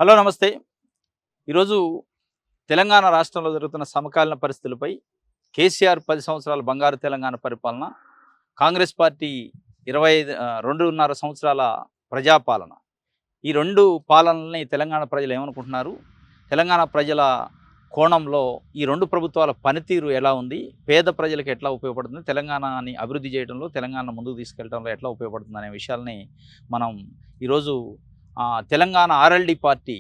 Hello నమస్తే. ఈరోజు తెలంగాణ రాష్ట్రంలో జరుగుతున్న సమకాలీన పరిస్థితులపై కేసీఆర్ 10 సంవత్సరాల బంగారు తెలంగాణ పరిపాలన, కాంగ్రెస్ పార్టీ 2.5 సంవత్సరాల ప్రజాపాలన. ఈ 2 పాలనల్ని తెలంగాణ ప్రజలు ఏమనుకుంటున్నారు? తెలంగాణ ప్రజల కోణంలో ఈ 2 ప్రభుత్వాల పనితీరు ఎలా ఉంది? పేద ప్రజలకు ఎట్లా ఉపయోగపడుతుంది? తెలంగాణని అభివృద్ధి చేయడంలో, తెలంగాణ ముందుకు తీసుకెళ్లడంలో ఎట్లా ఉపయోగపడుతుందనే విషయాల్ని మనం ఈరోజు తెలంగాణ ఆర్ఎల్‌డి పార్టీ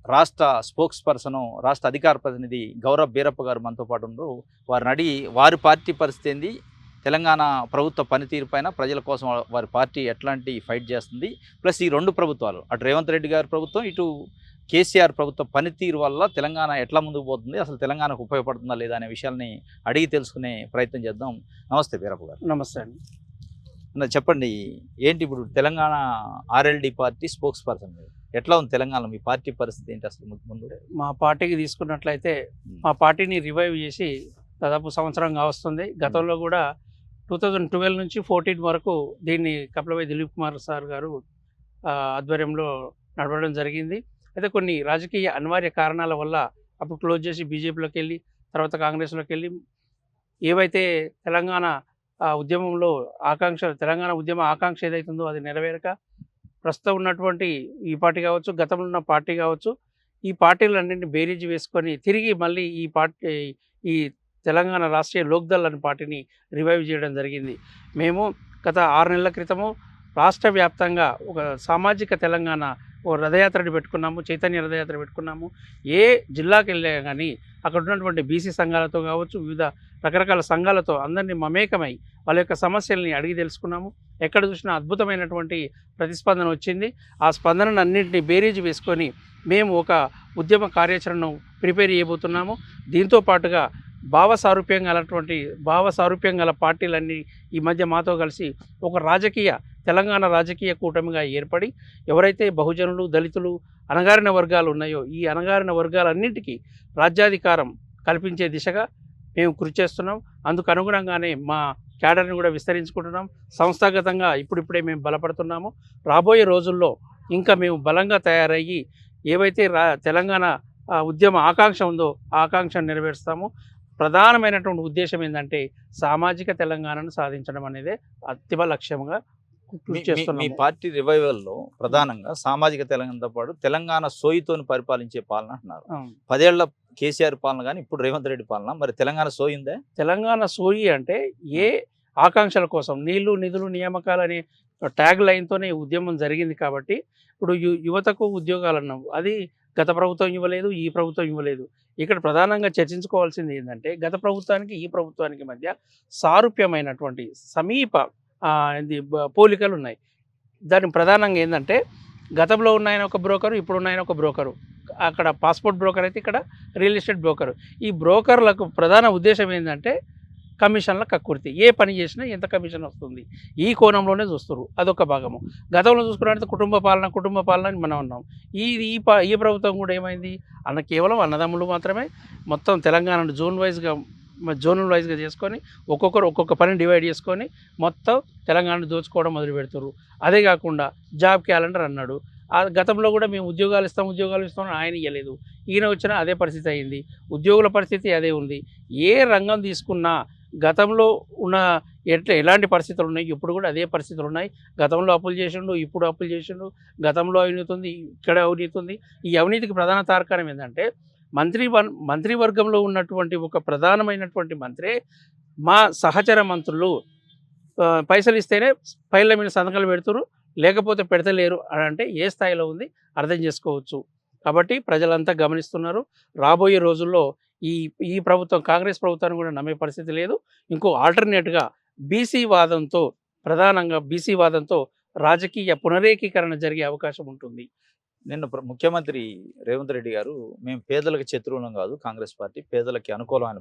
రాష్ట్ర స్పోక్స్ పర్సను, రాష్ట్ర అధికార ప్రతినిధి గౌరవ్ బీరప్ప గారు మనతో పాటు ఉన్నారు. వారిని అడిగి వారి పార్టీ పరిస్థితి ఏంది, తెలంగాణ ప్రభుత్వ పనితీరు పైన ప్రజల కోసం వారి పార్టీ ఎట్లాంటి ఫైట్ చేస్తుంది, ప్లస్ ఈ 2 ప్రభుత్వాలు, అటు రేవంత్ రెడ్డి గారి ప్రభుత్వం, ఇటు కేసీఆర్ ప్రభుత్వ పనితీరు వల్ల తెలంగాణ ఎట్లా ముందుకు పోతుంది, అసలు తెలంగాణకు ఉపయోగపడుతుందా లేదా అనే విషయాల్ని అడిగి తెలుసుకునే ప్రయత్నం చేద్దాం. నమస్తే బీరప్ప గారు. నమస్తే అండి. చెప్పండి, ఏంటి ఇప్పుడు Telangana RLD party spokes person మీరు. ఎట్లా ఉంది తెలంగాణ, మీ పార్టీ పరిస్థితి ఏంటి అసలు ముందు? మా పార్టీకి తీసుకున్నట్లయితే మా పార్టీని రివైవ్ చేసి దాదాపు సంవత్సరంగా వస్తుంది. గతంలో కూడా 2012 నుంచి 14 వరకు దీన్ని కపిలవాయి దిలీప్ కుమార్ సార్ గారు ఆధ్వర్యంలో నడవడం జరిగింది. అయితే కొన్ని రాజకీయ అనివార్య కారణాల వల్ల అప్పుడు క్లోజ్ చేసి బీజేపీలోకి వెళ్ళి, తర్వాత కాంగ్రెస్లోకి వెళ్ళి, ఏవైతే తెలంగాణ ఉద్యమంలో తెలంగాణ ఉద్యమ ఆకాంక్ష ఏదైతుందో అది నెరవేరక ప్రస్తుతం ఉన్నటువంటి ఈ పార్టీ కావచ్చు, గతంలో ఉన్న పార్టీ కావచ్చు, ఈ పార్టీలన్నింటినీ బేరీజు వేసుకొని తిరిగి మళ్ళీ ఈ తెలంగాణ రాష్ట్రీయ లోక్దళ్ అనే పార్టీని రివైవ్ చేయడం జరిగింది. మేము గత 6 నెలల క్రితము రాష్ట్ర వ్యాప్తంగా ఒక సామాజిక తెలంగాణ రథయాత్రని పెట్టుకున్నాము, చైతన్య రథయాత్ర పెట్టుకున్నాము. ఏ జిల్లాకి వెళ్ళా కానీ అక్కడ ఉన్నటువంటి బీసీ సంఘాలతో కావచ్చు, వివిధ రకరకాల సంఘాలతో అందరినీ మమేకమై వాళ్ళ యొక్క సమస్యల్ని అడిగి తెలుసుకున్నాము. ఎక్కడ చూసినా అద్భుతమైనటువంటి ప్రతిస్పందన వచ్చింది. ఆ స్పందనను అన్నింటినీ బేరీజు వేసుకొని మేము ఒక ఉద్యమ కార్యాచరణను ప్రిపేర్ చేయబోతున్నాము. దీంతో పాటుగా భావ సారూప్యం గల పార్టీలన్నీ ఈ మధ్య మాతో కలిసి ఒక తెలంగాణ రాజకీయ కూటమిగా ఏర్పడి, ఎవరైతే బహుజనులు, దళితులు, అణగారిన వర్గాలు ఉన్నాయో ఈ అణగారిన వర్గాలన్నింటికీ రాజ్యాధికారం కల్పించే దిశగా మేము కృషి చేస్తున్నాం. అందుకు అనుగుణంగానే మా క్యాడర్ని కూడా విస్తరించుకుంటున్నాం. సంస్థాగతంగా ఇప్పుడిప్పుడే మేము బలపడుతున్నాము. రాబోయే రోజుల్లో ఇంకా మేము బలంగా తయారయ్యి ఏవైతే తెలంగాణ ఉద్యమ ఆకాంక్ష ఉందో ఆ ఆకాంక్షను నెరవేరుస్తాము. ప్రధానమైనటువంటి ఉద్దేశం ఏంటంటే సామాజిక తెలంగాణను సాధించడం అనేది అతిమ లక్ష్యంగా కృషి మీ చేస్తున్నాము. పార్టీ రివైవల్లో ప్రధానంగా సామాజిక తెలంగాణతో పాటు తెలంగాణ సోయితోని పరిపాలించే పాలన అంటున్నారు. 10 ఏళ్ల కేసీఆర్ పాలన కానీ ఇప్పుడు రేవంత్ రెడ్డి పాలన, మరి తెలంగాణ సోయిందే? తెలంగాణ సోయి అంటే ఏ ఆకాంక్షల కోసం నీళ్లు, నిధులు, నియామకాలు అనే ట్యాగ్ లైన్తోనే ఉద్యమం జరిగింది. కాబట్టి ఇప్పుడు యువతకు ఉద్యోగాలు అన్నాం, అది గత ప్రభుత్వం ఇవ్వలేదు, ఈ ప్రభుత్వం ఇవ్వలేదు. ఇక్కడ ప్రధానంగా చర్చించుకోవాల్సింది ఏంటంటే గత ప్రభుత్వానికి ఈ ప్రభుత్వానికి మధ్య సారూప్యమైనటువంటి సమీప పోలికలు ఉన్నాయి. దాని ప్రధానంగా ఏంటంటే గతంలో ఉన్నాయన ఒక బ్రోకరు, ఇప్పుడు ఉన్నాయన ఒక బ్రోకరు. అక్కడ పాస్పోర్ట్ బ్రోకర్ అయితే ఇక్కడ రియల్ ఎస్టేట్ బ్రోకరు. ఈ బ్రోకర్లకు ప్రధాన ఉద్దేశం ఏంటంటే కమిషన్ల కక్కుర్తి. ఏ పని చేసినా ఎంత కమిషన్ వస్తుంది, ఈ కోణంలోనే చూస్తారు. అదొక భాగము. గతంలో చూసుకున్నట్లయితే కుటుంబ పాలన అని మనం ఉన్నాం. ఈ ప్రభుత్వం కూడా ఏమైంది కేవలం అన్నదమ్ములు మాత్రమే. మొత్తం తెలంగాణను జోనల్ వైజ్గా చేసుకొని ఒక్కొక్క పనిని డివైడ్ చేసుకొని మొత్తం తెలంగాణను దోచుకోవడం మొదలు పెడుతున్నారు. అదే కాకుండా జాబ్ క్యాలెండర్ అన్నాడు. ఆ గతంలో కూడా మేము ఉద్యోగాలు ఇస్తామని ఆయన ఇవ్వలేదు. ఈయన వచ్చినా అదే పరిస్థితి అయింది. ఉద్యోగుల పరిస్థితి అదే ఉంది. ఏ రంగం తీసుకున్నా గతంలో ఉన్న ఎలాంటి పరిస్థితులు ఉన్నాయి, ఇప్పుడు కూడా అదే పరిస్థితులు ఉన్నాయి. గతంలో అప్పులు చేసిండు, ఇప్పుడు అప్పులు చేసిండు. గతంలో అవినీతి ఉంది, ఇక్కడ అవినీతి ఉంది. ఈ అవినీతికి ప్రధాన తార్కాణం ఏంటంటే మంత్రివర్గంలో ఉన్నటువంటి ఒక ప్రధానమైనటువంటి మంత్రే మా సహచర మంత్రులు పైసలు ఇస్తేనే ఫైళ్ళ మీద సంతకాలు పెడుతురు, లేకపోతే పెడతలేరు అని అంటే ఏ స్థాయిలో ఉంది అర్థం చేసుకోవచ్చు. కాబట్టి ప్రజలంతా గమనిస్తున్నారు. రాబోయే రోజుల్లో ఈ ప్రభుత్వం కాంగ్రెస్ ప్రభుత్వాన్ని కూడా నమ్మే పరిస్థితి లేదు. ఇంకో ఆల్టర్నేట్గా ప్రధానంగా బీసీ వాదంతో రాజకీయ పునరేకీకరణ జరిగే అవకాశం ఉంటుంది. నిన్న ముఖ్యమంత్రి రేవంత్ రెడ్డి గారు, మేము పేదలకు శత్రువులం కాదు, కాంగ్రెస్ పార్టీ పేదలకి అనుకూలమైన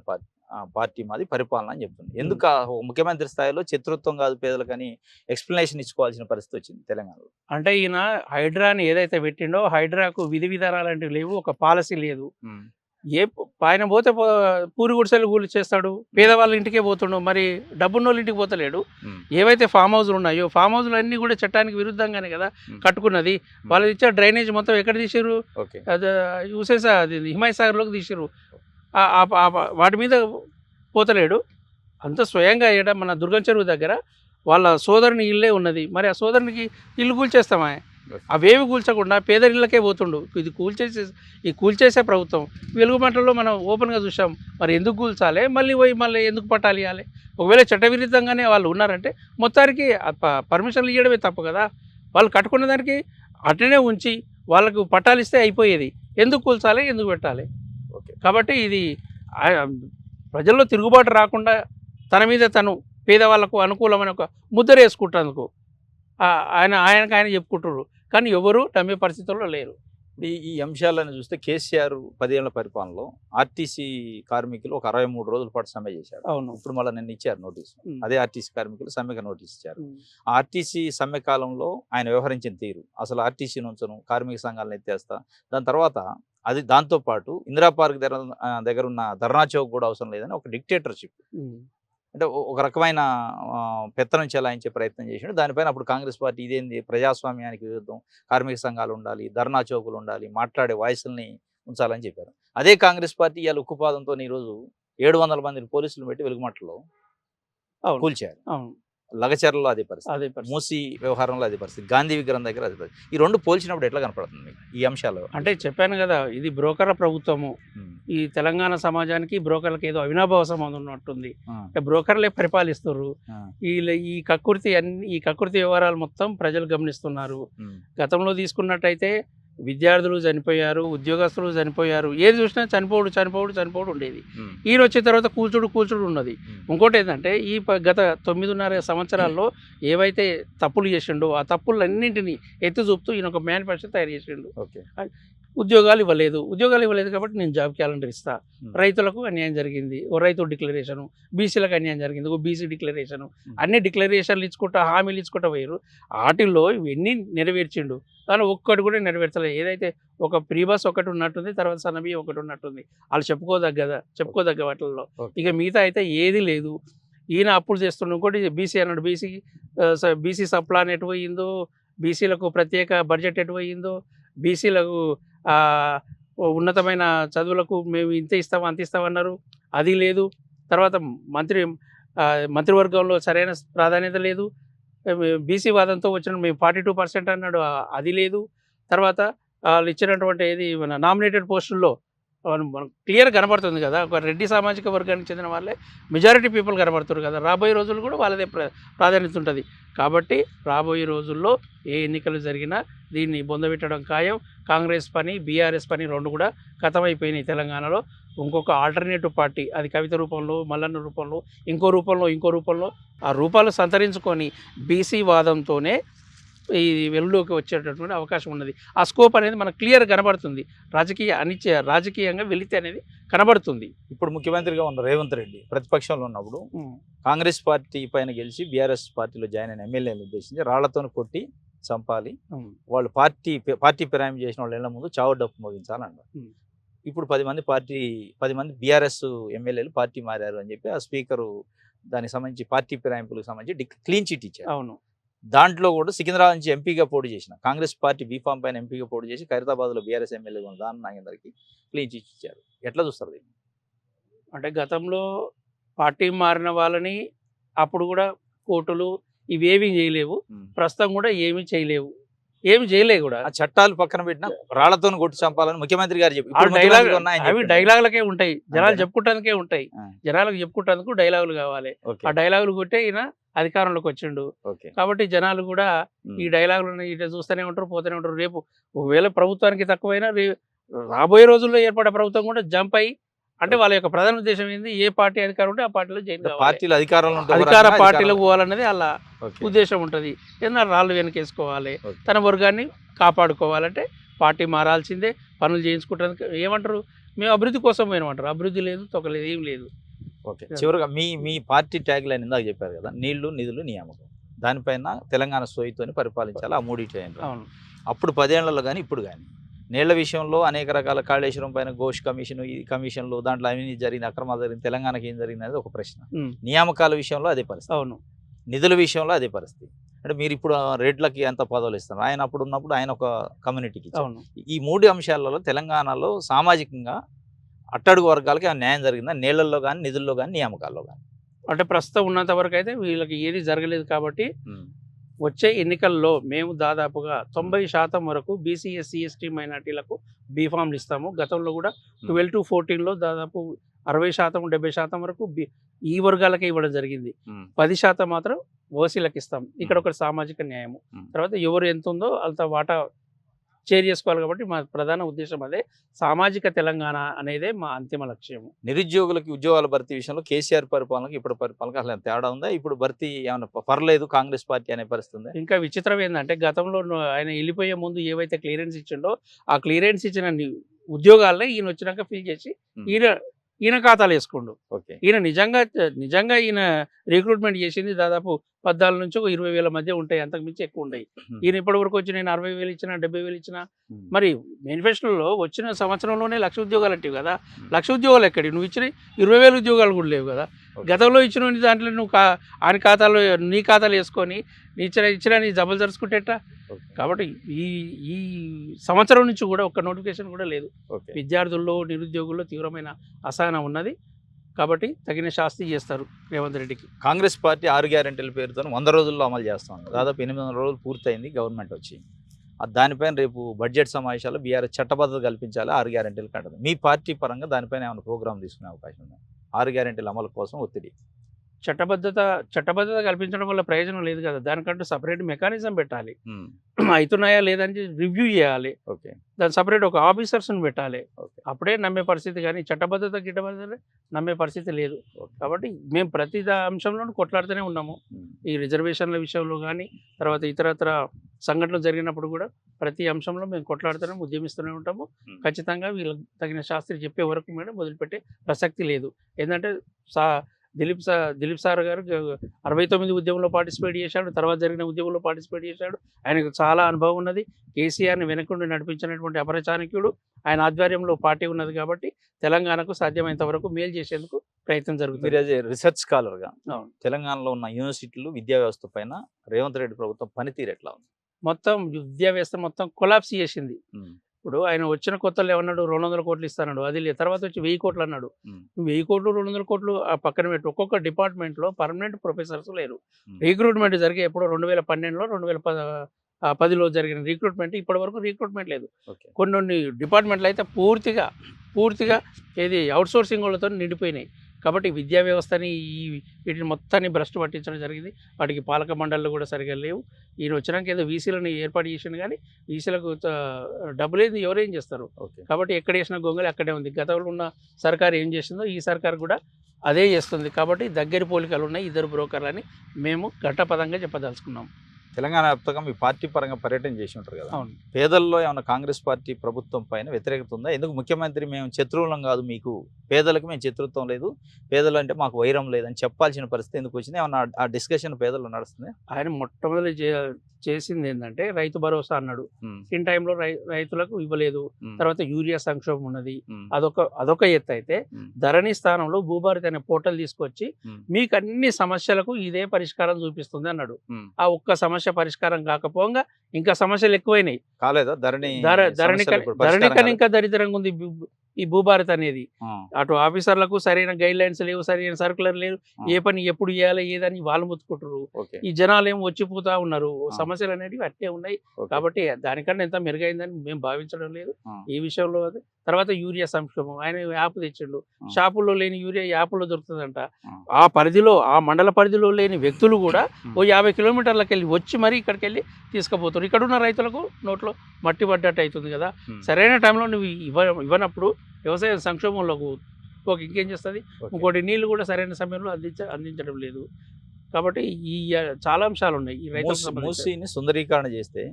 పార్టీ మాది పరిపాలన అని చెప్తుంది. ఎందుకు ముఖ్యమంత్రి స్థాయిలో శత్రుత్వం కాదు పేదలకని ఎక్స్ప్లెనేషన్ ఇచ్చుకోవాల్సిన పరిస్థితి వచ్చింది తెలంగాణలో? అంటే ఈయన హైడ్రాని ఏదైతే పెట్టిండో హైడ్రాకు విధి విధానాలు లాంటివి లేవు, ఒక పాలసీ లేదు. ఆయన పోతే పూరి గుడిసెలు కూలి చేస్తాడు, పేదవాళ్ళ ఇంటికే పోతుండు, మరి డబ్బున్నోళ్ళ ఇంటికి పోతలేడు. ఏవైతే ఫామ్ హౌస్లు ఉన్నాయో ఫామ్ హౌస్లు అన్నీ కూడా చట్టానికి విరుద్ధంగానే కదా కట్టుకున్నది. వాళ్ళు ఇచ్చే డ్రైనేజ్ మొత్తం ఎక్కడ తీసారు? అది చూసేసా, అది హిమాయత్ సాగర్లోకి తీసారు. వాటి మీద పోతలేడు. అంత స్వయంగా ఏడ మన దుర్గం చెరువు దగ్గర వాళ్ళ సోదరుని ఇల్లే ఉన్నది. మరి ఆ సోదరునికి ఇల్లు కూల్చేస్తామా? అవేవి కూల్చకుండా పేదరిళ్ళకే పోతుండు. ఇది కూల్చేసే ప్రభుత్వం. వెలుగుమంటలో మనం ఓపెన్గా చూసాం. మరి ఎందుకు కూల్చాలి? మళ్ళీ ఎందుకు పట్టాలి ఇవ్వాలి? ఒకవేళ చట్టవిరుద్ధంగానే వాళ్ళు ఉన్నారంటే మొత్తానికి పర్మిషన్లు ఇవ్వడమే తప్పు కదా. వాళ్ళు కట్టుకున్న దానికి అట్లనే ఉంచి వాళ్ళకు పట్టాలు ఇస్తే అయిపోయేది. ఎందుకు కూల్చాలి? ఎందుకు పెట్టాలి? కాబట్టి ఇది ప్రజల్లో తిరుగుబాటు రాకుండా తన మీద తను పేదవాళ్ళకు అనుకూలమైన ఒక ముద్ర వేసుకుంటేందుకు ఆయన చెప్పుకుంటున్నారు. కానీ ఎవరు నమ్మే పరిస్థితుల్లో లేరు. ఈ అంశాలను చూస్తే కేసీఆర్ 10 ఏళ్ల పరిపాలనలో ఆర్టీసీ కార్మికులు ఒక 63 రోజుల పాటు సమ్మె చేశారు. అవును. ఇప్పుడు మళ్ళీ నిన్న ఇచ్చారు నోటీసు. అదే ఆర్టీసీ కార్మికులు సమ్మెకు నోటీస్ ఇచ్చారు. ఆ ఆర్టీసీ సమ్మె కాలంలో ఆయన వ్యవహరించిన తీరు, అసలు ఆర్టీసీ నుంచను కార్మిక సంఘాలను ఎత్తేస్తా, దాని తర్వాత అది దాంతోపాటు ఇందిరా పార్క్ దగ్గర ఉన్న ధర్నా చౌక్ కూడా అవసరం లేదని ఒక డిక్టేటర్షిప్, అంటే ఒక రకమైన పెత్తనం చెలాయించే ప్రయత్నం చేసిండు. దానిపైన అప్పుడు కాంగ్రెస్ పార్టీ ఇదేంది, ప్రజాస్వామ్యానికి విరుద్ధం, కార్మిక సంఘాలు ఉండాలి, ధర్నా చౌకులు ఉండాలి, మాట్లాడే వాయిస్ని ఉంచాలని చెప్పారు. అదే కాంగ్రెస్ పార్టీ ఇవాళ ఉక్కుపాదంతో ఈరోజు 700 మంది పోలీసులు పెట్టి వెలుగుమట్టలో కూల్చారు. లగచర్లలో అదే పరిస్థితి, మూసి వ్యవహారంలో అదే పరిస్థితి, గాంధీ విగ్రహం దగ్గర అదే పరిస్థితి. ఈ రెండు పోల్చినప్పుడు ఎట్లా కనపడుతుంది ఈ అంశాలు? అంటే చెప్పాను కదా, ఇది బ్రోకర్ల ప్రభుత్వము. ఈ తెలంగాణ సమాజానికి బ్రోకర్లకు ఏదో అవినాభావ సంబంధం ఉన్నట్టుంది. అంటే బ్రోకర్లే పరిపాలిస్తున్నారు. ఈ కక్కుర్తి వ్యవహారాలు మొత్తం ప్రజలు గమనిస్తున్నారు. గతంలో తీసుకున్నట్టయితే విద్యార్థులు చనిపోయారు, ఉద్యోగస్తులు చనిపోయారు, ఏది చూసినా చనిపోవడు ఉండేది. ఈయన వచ్చిన తర్వాత కూల్చుడు ఉన్నది. ఇంకోటి ఏంటంటే గత 9.5 సంవత్సరాల్లో ఏవైతే తప్పులు చేసిండో ఆ తప్పులన్నింటినీ ఎత్తి చూపుతూ ఈయన ఒక మేనిఫెస్టో తయారు చేసిండు. ఉద్యోగాలు ఇవ్వలేదు కాబట్టి నేను జాబ్ క్యాలెండర్ ఇస్తా. రైతులకు అన్యాయం జరిగింది, ఓ రైతు డిక్లరేషను. బీసీలకు అన్యాయం జరిగింది, ఓ బీసీ డిక్లరేషను. అన్ని డిక్లరేషన్లు ఇచ్చుకుంటా, హామీలు ఇచ్చుకుంటా పోయారు. వాటిల్లో ఇవన్నీ నెరవేర్చిండు, కానీ ఒక్కటి కూడా నెరవేర్చలేదు. ఏదైతే ఒక ప్రీ బస్ ఒకటి ఉన్నట్టుంది, తర్వాత సన్నబియ్యం ఒకటి ఉన్నట్టుంది. వాళ్ళు చెప్పుకోదగ్గ వాటిల్లో. ఇక మిగతా అయితే ఏది లేదు. ఈయన అప్పులు చేస్తుండే. ఇంకోటి బీసీ అన్నాడు, బీసీ సప్లాన్ ఎటు పోయిందో, బీసీలకు ప్రత్యేక బడ్జెట్ ఎటు పోయిందో, బీసీలకు ఉన్నతమైన చదువులకు మేము ఇంత ఇస్తాం అంత ఇస్తామన్నారు, అది లేదు. తర్వాత మంత్రివర్గంలో సరైన ప్రాధాన్యత లేదు. బీసీ వాదంతో వచ్చిన మేము 42% అన్నాడు, అది లేదు. తర్వాత వాళ్ళు ఇచ్చినటువంటి ఏది మన నామినేటెడ్ పోస్టుల్లో మనకు క్లియర్ కనబడుతుంది కదా, ఒక రెడ్డి సామాజిక వర్గానికి చెందిన వాళ్ళే మెజారిటీ పీపుల్ కనబడుతున్నారు కదా. రాబోయే రోజులు కూడా వాళ్ళదే ప్రాధాన్యత ఉంటుంది. కాబట్టి రాబోయే రోజుల్లో ఏ ఎన్నికలు జరిగినా దీన్ని బొందబెట్టడం ఖాయం. కాంగ్రెస్ పని, బీఆర్ఎస్ పని రెండు కూడా ఖతమైపోయినాయి తెలంగాణలో. ఇంకొక ఆల్టర్నేటివ్ పార్టీ, అది కవిత రూపంలో, మల్లన్న రూపంలో, ఇంకో రూపంలో ఆ రూపాలు సంతరించుకొని బీసీ వాదంతోనే ఈ వెలుగులోకి వచ్చేటటువంటి అవకాశం ఉన్నది. ఆ స్కోప్ అనేది మనకు క్లియర్ కనబడుతుంది. రాజకీయంగా వెళితే అనేది కనబడుతుంది. ఇప్పుడు ముఖ్యమంత్రిగా ఉన్న రేవంత్ రెడ్డి ప్రతిపక్షంలో ఉన్నప్పుడు కాంగ్రెస్ పార్టీ పైన గెలిచి బీఆర్ఎస్ పార్టీలో జాయిన్ అయిన ఎమ్మెల్యేలు ఉద్దేశించి రాళ్లతో కొట్టి చంపాలి, వాళ్ళు పార్టీ ఫిరాయింపు చేసిన వాళ్ళ ఇళ్ల ముందు చావు డప్పు మోగించాలన్నారు. ఇప్పుడు 10 మంది బీఆర్ఎస్ ఎమ్మెల్యేలు పార్టీ మారారు అని చెప్పి ఆ స్పీకరు దానికి సంబంధించి పార్టీ ఫిరాయింపులకు సంబంధించి క్లీన్ చిట్ ఇచ్చారు. అవును. దాంట్లో కూడా సికింద్రాబాద్ నుంచి ఎంపీగా పోటీ చేసిన కాంగ్రెస్ పార్టీ బీఫామ్ పైన ఎంపీగా పోటీ చేసి ఖైరతాబాద్లో బీఆర్ఎస్ ఎమ్మెల్యే ఉన్న దాని నాగేందర్కి క్లీన్ చిట్ ఇచ్చారు. ఎట్లా చూస్తారు దీన్ని? అంటే గతంలో పార్టీ మారిన వాళ్ళని అప్పుడు కూడా కోర్టులు ఇవేమీ చేయలేవు, ప్రస్తుతం కూడా ఏమీ చేయలేవు, కూడా. ఆ చట్టాలు పక్కన పెట్టిన రాళ్లతో కొట్టి చంపాలని ముఖ్యమంత్రి గారు చెప్పి అవి డైలాగులకే ఉంటాయి, జనాలు చెప్పుకుంటానికే ఉంటాయి. జనాలకు చెప్పుకుంటేందుకు డైలాగులు కావాలి. ఆ డైలాగులు కొట్టే ఈయన అధికారంలోకి వచ్చిండు. కాబట్టి జనాలు కూడా ఈ డైలాగులను ఇట్లా చూస్తూనే ఉంటారు, పోతూనే ఉంటారు. రేపు ఒకవేళ ప్రభుత్వానికి తక్కువైనా రాబోయే రోజుల్లో ఏర్పడే ప్రభుత్వం కూడా జంప్ అయ్యి, అంటే వాళ్ళ యొక్క ప్రధాన ఉద్దేశం ఏంది, ఏ పార్టీ అధికారం ఉంటే ఆ పార్టీలో అధికార పార్టీలకు పోవాలన్నది వాళ్ళ ఉద్దేశం ఉంటుంది. ఏదన్నా రాళ్ళు వెనకేసుకోవాలి, తన వర్గాన్ని కాపాడుకోవాలంటే పార్టీ మారాల్సిందే. పనులు చేయించుకుంటానికి ఏమంటారు, మేము అభివృద్ధి కోసం పోయినామంటారు. అభివృద్ధి లేదు, తొక్కలేదు, ఏం లేదు. ఓకే, చివరిగా మీ పార్టీ ట్యాగ్ లైన్ ఇందాక చెప్పారు కదా, నీళ్లు నిధులు నియామకం, దానిపైన తెలంగాణ సోయితోని పరిపాలించాలి, ఆ మూడింటి. అప్పుడు 10 ఏళ్లలో కానీ ఇప్పుడు కానీ నీళ్ల విషయంలో అనేక రకాల కాళేశ్వరం పైన ఘోష్ కమిషన్, ఈ కమిషన్లు దాంట్లో అవినీతి జరిగింది, అక్రమాలు జరిగింది, తెలంగాణకి ఏం జరిగింది అనేది ఒక ప్రశ్న. నియామకాల విషయంలో అదే పరిస్థితి. అవును. నిధుల విషయంలో అదే పరిస్థితి. అంటే మీరు ఇప్పుడు రెడ్లకి ఎంత పదవులు ఇస్తున్నారు, ఆయన అప్పుడు ఉన్నప్పుడు ఆయన ఒక కమ్యూనిటీకి ఇచ్చారు. అవును. ఈ 3 అంశాలలో తెలంగాణలో సామాజికంగా అట్టడుగు వర్గాలకి ఏమైనా న్యాయం జరిగిందా? నీళ్లలో కానీ, నిధుల్లో కానీ, నియామకాల్లో కానీ? అంటే ప్రస్తుతం ఉన్నంత వరకు అయితే వీళ్ళకి ఏది జరగలేదు కాబట్టి వచ్చే ఎన్నికల్లో మేము దాదాపుగా 90% వరకు బీసీ, ఎస్సీ, ఎస్టీ మైనార్టీలకు బీఫామ్లు ఇస్తాము. గతంలో కూడా 12 to 14లో దాదాపు 60%, 70% వరకు ఈ వర్గాలకే ఇవ్వడం జరిగింది. 10% మాత్రం ఓసీలకు ఇస్తాం. ఇక్కడ ఒక సామాజిక న్యాయము. తర్వాత ఎవరు ఎంత ఉందో అంత వాటా షేర్ చేసుకోవాలి కాబట్టి మా ప్రధాన ఉద్దేశం అదే. సామాజిక తెలంగాణ అనేదే మా అంతిమ లక్ష్యము. నిరుద్యోగులకి ఉద్యోగాల భర్తీ విషయంలో కేసీఆర్ పరిపాలనకి ఇప్పుడు పరిపాలనకి అసలు తేడా ఉందా? ఇప్పుడు భర్తీ ఏమైనా పర్లేదు కాంగ్రెస్ పార్టీ అనే పరిస్థితి ఉందా? ఇంకా విచిత్రం ఏంటంటే గతంలో ఆయన వెళ్ళిపోయే ముందు ఏవైతే క్లియరెన్స్ ఇచ్చిండో ఆ క్లియరెన్స్ ఇచ్చిన ఉద్యోగాలనే ఈయన వచ్చినాక ఫిల్ చేసి ఈయన ఖాతాలు వేసుకోండు. ఓకే. ఈయన నిజంగా ఈయన రిక్రూట్మెంట్ చేసింది దాదాపు 14 నుంచి 20,000 మధ్య ఉంటాయి, అంతకు మించి ఎక్కువ ఉంటాయి. ఈయన ఇప్పటి వరకు వచ్చి నేను 60,000 ఇచ్చినా, 70,000 ఇచ్చినా, మరి మేనిఫెస్టోలో వచ్చిన సంవత్సరంలోనే 1,00,000 ఉద్యోగాలు అంటివి కదా. 1,00,000 ఉద్యోగాలు ఎక్కడి? నువ్వు ఇచ్చిన 20,000 ఉద్యోగాలు కూడా లేవు కదా. గతంలో ఇచ్చిన దాంట్లో నువ్వు ఆయన ఖాతాలో నీ ఖాతాలు వేసుకొని ఇచ్చిన నీ జబలు జరుచుకుంటేట. కాబట్టి ఈ సంవత్సరం నుంచి కూడా ఒక్క నోటిఫికేషన్ కూడా లేదు. విద్యార్థుల్లో, నిరుద్యోగుల్లో తీవ్రమైన అసహనం ఉన్నది. కాబట్టి తగిన శాస్తి చేస్తారు రేవంత్ రెడ్డికి. కాంగ్రెస్ పార్టీ 6 గ్యారెంటీల పేరుతో 100 రోజుల్లో అమలు చేస్తాం. దాదాపు 800 రోజులు పూర్తయింది గవర్నమెంట్ వచ్చి. దానిపైన రేపు బడ్జెట్ సమావేశాల్లో బీఆర్ఎస్ చట్టబద్ధత కల్పించాలి 6 గ్యారెంటీలు కంటే. మీ పార్టీ పరంగా దానిపైన ఏమైనా ప్రోగ్రామ్ తీసుకునే అవకాశం ఉందా? 6 గ్యారెంటీల అమలు కోసం ఒత్తిడి. చట్టబద్ధత కల్పించడం వల్ల ప్రయోజనం లేదు కదా. దానికంటూ సపరేట్ మెకానిజం పెట్టాలి. అవుతున్నాయా లేదని రివ్యూ చేయాలి. ఓకే. దాని సపరేట్ ఒక ఆఫీసర్స్ని పెట్టాలి. అప్పుడే నమ్మే పరిస్థితి. కానీ గిట్టబద్ధత నమ్మే పరిస్థితి లేదు. కాబట్టి మేము ప్రతి అంశంలోనూ కొట్లాడుతూనే ఉన్నాము. ఈ రిజర్వేషన్ల విషయంలో కానీ, తర్వాత ఇతరత్ర సంఘటనలు జరిగినప్పుడు కూడా ప్రతి అంశంలో మేము కొట్లాడుతూనే ఉద్యమిస్తూనే ఉంటాము. ఖచ్చితంగా వీళ్ళకి తగిన శాస్త్రి చెప్పే వరకు మేడం వదిలిపెట్టే ప్రసక్తి లేదు. ఏంటంటే దిలీప్ సార్ గారు 69 ఉద్యమంలో పార్టిసిపేట్ చేశాడు. తర్వాత జరిగిన ఉద్యమంలో పార్టిసిపేట్ చేశాడు. ఆయనకు చాలా అనుభవం ఉన్నది. కేసీఆర్ని వెనకుండి నడిపించినటువంటి అపరచాణక్యుడు. ఆయన ఆధ్వర్యంలో పార్టీ ఉన్నది కాబట్టి తెలంగాణకు సాధ్యమైనంత వరకు మేలు చేసేందుకు ప్రయత్నం జరుగుతుంది. మీరు రీసెర్చ్ స్కాలర్గా తెలంగాణలో ఉన్న యూనివర్సిటీలు, విద్యా వ్యవస్థ పైన రేవంత్ రెడ్డి ప్రభుత్వం పనితీరు ఎట్లా ఉంది? మొత్తం విద్యా వ్యవస్థ మొత్తం కొలాప్స్ చేసింది. ఇప్పుడు ఆయన వచ్చిన కొత్తలో ఏమన్నాడు, 200 కోట్లు ఇస్తాడు. అది లేదు. తర్వాత వచ్చి 1000 కోట్లు అన్నాడు. 1000 కోట్లు 200 కోట్లు ఆ పక్కన పెట్టి ఒక్కొక్క డిపార్ట్మెంట్లో పర్మనెంట్ ప్రొఫెసర్స్ లేరు. రిక్రూట్మెంట్ జరిగే ఎప్పుడో 2012లో 2010లో జరిగిన రిక్రూట్మెంట్ ఇప్పటి వరకు రిక్రూట్మెంట్ లేదు. కొన్ని డిపార్ట్మెంట్లు అయితే పూర్తిగా ఏది అవుట్సోర్సింగ్ వాళ్ళతో నిండిపోయినాయి. కాబట్టి విద్యా వ్యవస్థని వీటిని మొత్తాన్ని భ్రష్టు పట్టించడం జరిగింది. వాటికి పాలక మండళ్ళు కూడా సరిగా లేవు. ఈయన వచ్చినాక ఏదో వీసీలను ఏర్పాటు చేసిండు కానీ వీసీలకు డబ్బులేది ఎవరేం చేస్తారు. కాబట్టి ఎక్కడ వేసిన గొంగలి అక్కడే ఉంది. గతంలో ఉన్న సర్కారు ఏం చేసిందో ఈ సర్కారు కూడా అదే చేస్తుంది. కాబట్టి దగ్గర పోలికలు ఉన్నాయి 2 బ్రోకర్లని మేము ఘట్టపదంగా చెప్పదలుచుకున్నాం. తెలంగాణ వ్యాప్తంగా మీ పార్టీ పరంగా పర్యటన చేసి ఉంటారు కదా. అవును. పేదల్లో ఏమైనా కాంగ్రెస్ పార్టీ ప్రభుత్వం పైన వ్యతిరేకత ఉందా? ఎందుకు ముఖ్యమంత్రి మేము శత్రువులం కాదు, మీకు పేదలకు మేము శత్రుత్వం లేదు, పేదలు అంటే మాకు వైరం లేదని చెప్పాల్సిన పరిస్థితి ఎందుకు వచ్చింది? ఏమన్నా ఆ డిస్కషన్ పేదల్లో నడుస్తుంది? ఆయన మొట్టమొదటి చేసింది ఏంటంటే రైతు భరోసా అన్నాడు. ఇన్ టైంలో రైతులకు ఇవ్వలేదు. తర్వాత యూరియా సంక్షోభం ఉన్నది. అదొక ఎత్తు అయితే ధరణి స్థానంలో భూభారతి అనే పోర్టల్ తీసుకొచ్చి మీకు అన్ని సమస్యలకు ఇదే పరిష్కారం చూపిస్తుంది అన్నాడు. ఆ ఒక్క సమస్య పరిష్కారం కాకపోగా ఇంకా సమస్యలు ఎక్కువైనాయి. కాలేదా? ధరణి కన్నా ఇంకా దరిద్రంగా ఉంది ఈ భూభారత్ అనేది. అటు ఆఫీసర్లకు సరైన గైడ్ లైన్స్ లేవు, సరైన సర్కులర్ లేదు. ఏ పని ఎప్పుడు చేయాలి ఏదని వాళ్ళు ముత్తుకుంటారు. ఈ జనాలు ఏమో వచ్చిపోతా ఉన్నారు. సమస్యలు అనేవి అట్టే ఉన్నాయి. కాబట్టి దానికన్నా ఎంత మెరుగైందని మేము భావించడం లేదు ఈ విషయంలో. తర్వాత యూరియా సంక్షోభం. ఆయన యాప్ తెచ్చిండు. షాపుల్లో లేని యూరియా యాప్లో దొరుకుతుందంట. ఆ మండల పరిధిలో లేని వ్యక్తులు కూడా ఓ 50 కిలోమీటర్లకు వెళ్ళి వచ్చి మరీ ఇక్కడికి వెళ్ళి తీసుకుపోతారు. ఇక్కడున్న రైతులకు నోట్లో మట్టి పడ్డట్టు అవుతుంది కదా. సరైన టైంలో నువ్వు ఇవ్వనప్పుడు వ్యవసాయ సంక్షోభంలోకి ఇంకేం చేస్తుంది. ఇంకోటి నీళ్లు కూడా సరైన సమయంలో అందించడం లేదు. కాబట్టి ఈ చాలా అంశాలు ఉన్నాయి. ఈ రైతులకు మూసీని సుందరీకరణ చేస్తే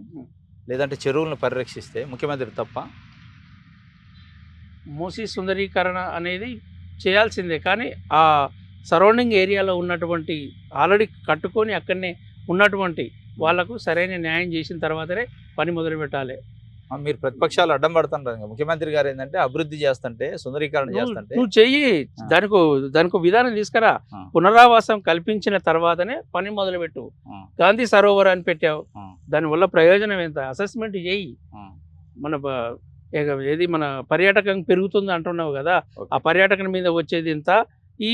లేదంటే చెరువులను పరిరక్షిస్తే ముఖ్యమంత్రి తప్ప? మూసీ సుందరీకరణ అనేది చేయాల్సిందే. కానీ ఆ సరౌండింగ్ ఏరియాలో ఉన్నటువంటి ఆల్రెడీ కట్టుకొని అక్కడనే ఉన్నటువంటి వాళ్లకు సరైన న్యాయం చేసిన తర్వాతనే పని మొదలు పెట్టాలి. మీరు ప్రతిపక్షాలు అడ్డం పడుతుంటారు కదా. ముఖ్యమంత్రి గారు ఏంటంటే అభివృద్ధి చేస్తుంటే సుందరీకరణ చేస్తుంటే నువ్వు చెయ్యి, దానికి విధానం తీసుకురా. పునరావాసం కల్పించిన తర్వాతనే పని మొదలుపెట్టు. గాంధీ సరోవర్ అని పెట్టావు, దానివల్ల ప్రయోజనం ఎంత? అసెస్మెంట్ చేయి. మన ఏది మన పర్యాటకం పెరుగుతుంది అంటున్నావు కదా, ఆ పర్యాటకం మీద వచ్చేది ఎంత, ఈ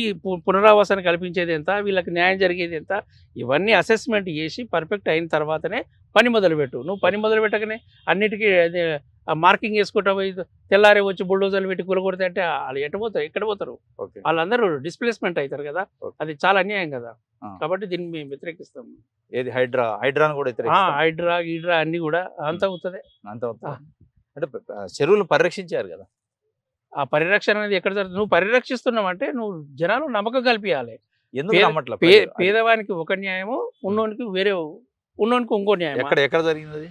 పునరావాసాన్ని కల్పించేది ఎంత, వీళ్ళకి న్యాయం జరిగేది ఎంత, ఇవన్నీ అసెస్మెంట్ చేసి పర్ఫెక్ట్ అయిన తర్వాతనే పని మొదలుపెట్టు. నువ్వు పని మొదలు పెట్టకనే అన్నిటికీ అదే మార్కింగ్ వేసుకుంటావు, తెల్లారే వచ్చి బుల్డోజర్లు పెట్టి కూలగొడితే అంటే వాళ్ళు ఎటు పోతారు, ఎక్కడ పోతారు? వాళ్ళందరూ డిస్ప్లేస్మెంట్ అవుతారు కదా, అది చాలా అన్యాయం కదా. కాబట్టి దీన్ని మేము వ్యతిరేకిస్తాం. ఏది హైడ్రాను కూడా హైడ్రా అన్ని కూడా అంత అవుతుంది. అంటే చెరువులు పరిరక్షించారు కదా, ఆ పరిరక్షణ అనేది ఎక్కడ జరుగుతుంది? నువ్వు పరిరక్షిస్తున్నావు అంటే నువ్వు జనాలు నమ్మకం కల్పించాలి. పేదవానికి ఒక న్యాయము, ఉన్నోనికి ఉన్నోనికి ఇంకో న్యాయం. ఎక్కడ జరిగింది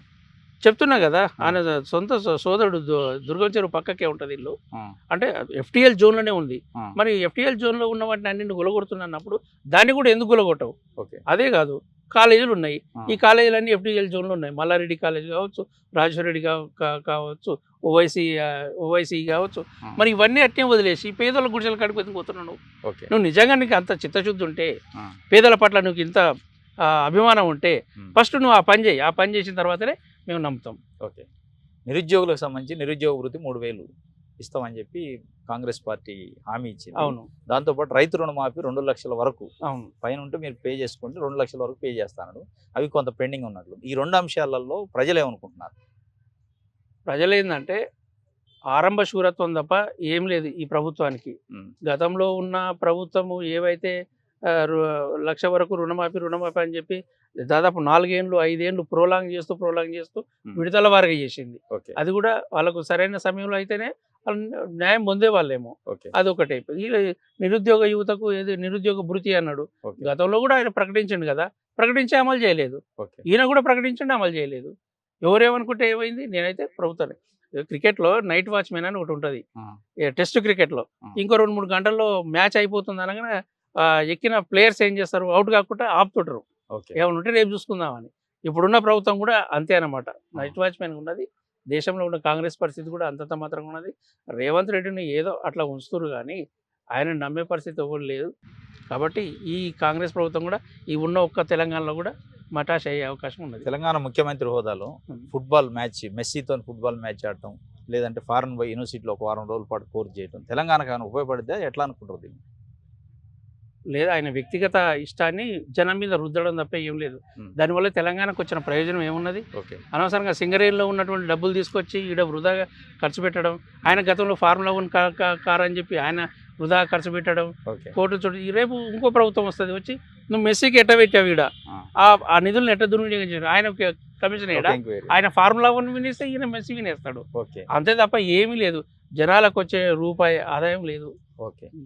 చెప్తున్నా కదా, ఆయన సొంత సోదరుడు దుర్గం చెరువు పక్కకే ఉంటుంది ఇల్లు. అంటే FTL జోన్లోనే ఉంది. మరి FTL జోన్లో ఉన్న వాటిని అన్ని గులగొడుతున్నప్పుడు దాన్ని కూడా ఎందుకు గులగొట్టవు? అదే కాదు, కాలేజీలు ఉన్నాయి, ఈ కాలేజీలన్నీ FTL జోన్లో ఉన్నాయి. మల్లారెడ్డి కాలేజ్ కావచ్చు, రాజేశ్వరరెడ్డి కావచ్చు, ఓవైసీ కావచ్చు. మరి ఇవన్నీ అట్టే వదిలేసి పేదల గుడిసెల కాడికి ఎందుకు పోతున్నావు? నువ్వు నిజంగా నీకు అంత చిత్తశుద్ధి ఉంటే, పేదల పట్ల నువ్వు ఇంత అభిమానం ఉంటే ఫస్ట్ నువ్వు ఆ పని చేయి. ఆ పని చేసిన తర్వాతనే మేము నమ్ముతాం. నిరుద్యోగులకు సంబంధించి నిరుద్యోగ వృత్తి 3,000 ఇస్తామని చెప్పి కాంగ్రెస్ పార్టీ హామీ ఇచ్చింది. అవును. దాంతోపాటు రైతు రుణమాఫీ 2 లక్షల వరకు అవును పైన ఉంటే మీరు పే చేసుకుంటే 2 లక్షల వరకు పే చేస్తాను. అవి కొంత పెండింగ్ ఉన్నట్లు. ఈ 2 అంశాలలో ప్రజలు ఏమనుకుంటున్నారు? ప్రజలు ఏంటంటే ఆరంభ శూరత్వం తప్ప ఏం లేదు ఈ ప్రభుత్వానికి. గతంలో ఉన్న ప్రభుత్వము ఏవైతే 1 లక్ష వరకు రుణమాఫీ అని చెప్పి దాదాపు 4 ఏళ్ళు 5 ఏళ్ళు ప్రోలాంగ్ చేస్తూ విడుదల వారిగా చేసింది. అది కూడా వాళ్ళకు సరైన సమయంలో అయితేనే న్యాయం పొందే వాళ్ళేమో. అది ఒకటి అయిపోయింది. నిరుద్యోగ యువతకు ఏది నిరుద్యోగ భృతి అన్నాడు, గతంలో కూడా ఆయన ప్రకటించండు కదా, ప్రకటించి అమలు చేయలేదు. ఈయన కూడా ప్రకటించండి, అమలు చేయలేదు. ఎవరేమనుకుంటే ఏమైంది? నేనైతే ప్రభుత్వాన్ని క్రికెట్లో నైట్ వాచ్మెన్ అని ఒకటి ఉంటుంది టెస్ట్ క్రికెట్లో, ఇంకో 2-3 గంటల్లో మ్యాచ్ అయిపోతుంది అనగానే ఎక్కిన ప్లేయర్స్ ఏం చేస్తారు, అవుట్ కాకుండా ఆపుతుంటారు, ఏమైనా ఉంటే రేపు చూసుకుందామని. ఇప్పుడున్న ప్రభుత్వం కూడా అంతే అన్నమాట, నైట్ వాచ్మెన్ ఉన్నది. దేశంలో ఉన్న కాంగ్రెస్ పరిస్థితి కూడా అంతంత మాత్రంగా ఉన్నది. రేవంత్ రెడ్డిని ఏదో అట్లా ఉంచుతురు కానీ ఆయన నమ్మే పరిస్థితి ఎవరు లేదు. కాబట్టి ఈ కాంగ్రెస్ ప్రభుత్వం కూడా ఈ ఉన్న ఒక్క తెలంగాణలో కూడా మటాష్ అయ్యే అవకాశం ఉన్నది. తెలంగాణ ముఖ్యమంత్రి హోదాలో ఫుట్బాల్ మ్యాచ్, మెస్సీతో ఫుట్బాల్ మ్యాచ్ ఆడటం, లేదంటే ఫారెన్ పోయి యూనివర్సిటీలో ఒక 1 వారం రోజుల పాటు కోర్సు చేయడం తెలంగాణకు ఆయన ఉపయోగపడితే ఎట్లా అనుకుంటారు? లేదా ఆయన వ్యక్తిగత ఇష్టాన్ని జనం మీద రుద్దడం తప్ప ఏం లేదు. దానివల్ల తెలంగాణకు వచ్చిన ప్రయోజనం ఏమున్నది? అనవసరంగా సింగరేణిలో ఉన్నటువంటి డబ్బులు తీసుకొచ్చి ఈడ వృధాగా ఖర్చు పెట్టడం, ఆయన గతంలో ఫార్ములా 1 కార్ అని చెప్పి ఆయన వృధా ఖర్చు పెట్టడం, కోర్టు చోటు. రేపు ఇంకో ప్రభుత్వం వస్తుంది, వచ్చి నువ్వు మెస్సీకి ఎట్ట పెట్టావు, ఈడ ఆ నిధులను ఎట్ట దుర్వినియోగం చేయడం, ఆయన కమిషన్ ఈడ ఆయన ఫార్ములా 1 వినేస్తే ఈయన మెస్సీ వినేస్తాడు. అంతే తప్ప ఏమీ లేదు, జనాలకు వచ్చే రూపాయి ఆదాయం లేదు.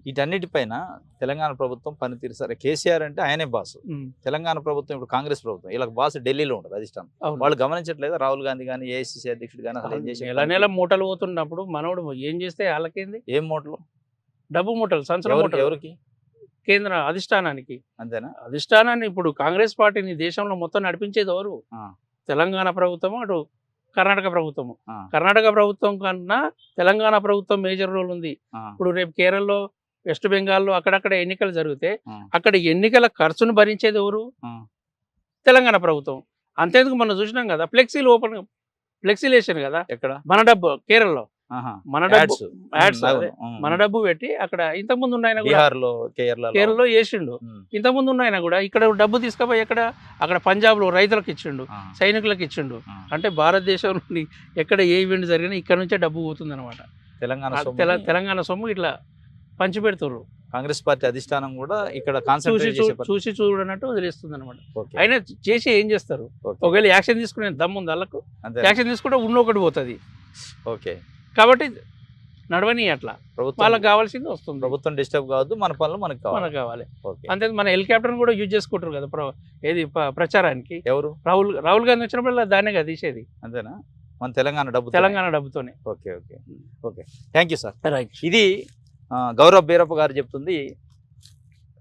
వీటన్నిటిపైన తెలంగాణ ప్రభుత్వం పనితీరు సరే, కేసీఆర్ అంటే ఆయనే బాసు, తెలంగాణ ప్రభుత్వం ఇప్పుడు కాంగ్రెస్ ప్రభుత్వం, ఇలా బాసు ఢిల్లీలో ఉంటుంది అధిష్టానం. వాళ్ళు గమనించట్లేదు? రాహుల్ గాంధీ కానీ ఏఐసీసీ అధ్యక్షుడు కానీ అసలు ఏం చేసి నెల మూటలు పోతున్నప్పుడు మనోడు ఏం చేస్తే వాళ్ళకేంది? ఏం మూటలు? డబ్బు మూటలు, సంవత్సరం మూటలు. ఎవరికి? కేంద్ర అధిష్టానానికి. అంతేనా? అధిష్టానాన్ని ఇప్పుడు కాంగ్రెస్ పార్టీని దేశంలో మొత్తం నడిపించేది ఎవరు? తెలంగాణ ప్రభుత్వం, అటు కర్ణాటక ప్రభుత్వము. కర్ణాటక ప్రభుత్వం కన్నా తెలంగాణ ప్రభుత్వం మేజర్ రోల్ ఉంది. ఇప్పుడు రేపు కేరళలో, వెస్ట్ బెంగాల్లో అక్కడక్కడ ఎన్నికలు జరిగితే అక్కడ ఎన్నికల ఖర్చును భరించేది ఎవరు? తెలంగాణ ప్రభుత్వం. అంతేందుకు మనం చూసినాం కదా, ఫ్లెక్సీలు వేసాను కదా, ఎక్కడ మన డబ్బు కేరళలో మన డబ్బు పెట్టి అక్కడ ఇంతకుముందు ఉన్నాయన కేరళలో వేసిండు. ఇంతకుముందు ఉన్నాయన కూడా ఇక్కడ డబ్బు తీసుకుపోయి అక్కడ పంజాబ్ లో రైతులకు ఇచ్చిండు, సైనికులకు ఇచ్చిండు. అంటే భారతదేశం నుండి ఎక్కడ ఏ ఈవెంట్ జరిగినా ఇక్కడ నుంచే డబ్బు పోతుంది అనమాట. తెలంగాణ సొమ్ము ఇట్లా పంచి పెడుతున్నారు. కాంగ్రెస్ పార్టీ అధిష్టానం కూడా ఇక్కడ చూసి చూడనట్టు వదిలేస్తుంది అనమాట. అయినా చేసి ఏం చేస్తారు? ఒకవేళ యాక్షన్ తీసుకునే దమ్ము ఉంది వాళ్ళకు, యాక్షన్ తీసుకుంటే ఉన్నొకటి పోతుంది. కాబట్టి నడవని అట్లా వాళ్ళకి కావాల్సింది వస్తుంది. ప్రభుత్వం డిస్టర్బ్ కావద్దు, మన పనులు మనకు కావాలి. అంతే. మన హెలికాప్టర్ కూడా యూజ్ చేసుకుంటారు కదా ఏది ప్రచారానికి. ఎవరు? రాహుల్ గాంధీ వచ్చినప్పుడు దాన్నే కదా తీసేది. అంతేనా? మన తెలంగాణ డబ్బుతోనే. Okay. Thank you sir. Right. ఇది గౌరవ్ బీరప్ప గారు చెప్తుంది.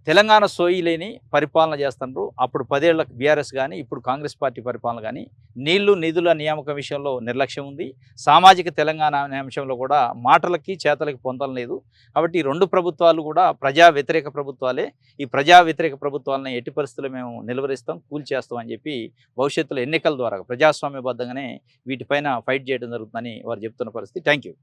తెలంగాణ సోయి లేని పరిపాలన చేస్తున్నారు. అప్పుడు 10 ఏళ్ల బీఆర్ఎస్ కానీ, ఇప్పుడు కాంగ్రెస్ పార్టీ పరిపాలన కానీ నీళ్లు, నిధుల నియామకం విషయంలో నిర్లక్ష్యం ఉంది. సామాజిక తెలంగాణ అనే అంశంలో కూడా మాటలకి, చేతలకి పొందడం లేదు. కాబట్టి ఈ 2 ప్రభుత్వాలు కూడా ప్రజా వ్యతిరేక ప్రభుత్వాలే. ఈ ప్రజా వ్యతిరేక ప్రభుత్వాలను ఎట్టి పరిస్థితుల్లో మేము నిలువరిస్తాం, కూల్చేస్తాం అని చెప్పి భవిష్యత్తులో ఎన్నికల ద్వారా ప్రజాస్వామ్యబద్ధంగానే వీటిపైన ఫైట్ చేయడం జరుగుతుందని వారు చెప్తున్న పరిస్థితి. Thank you.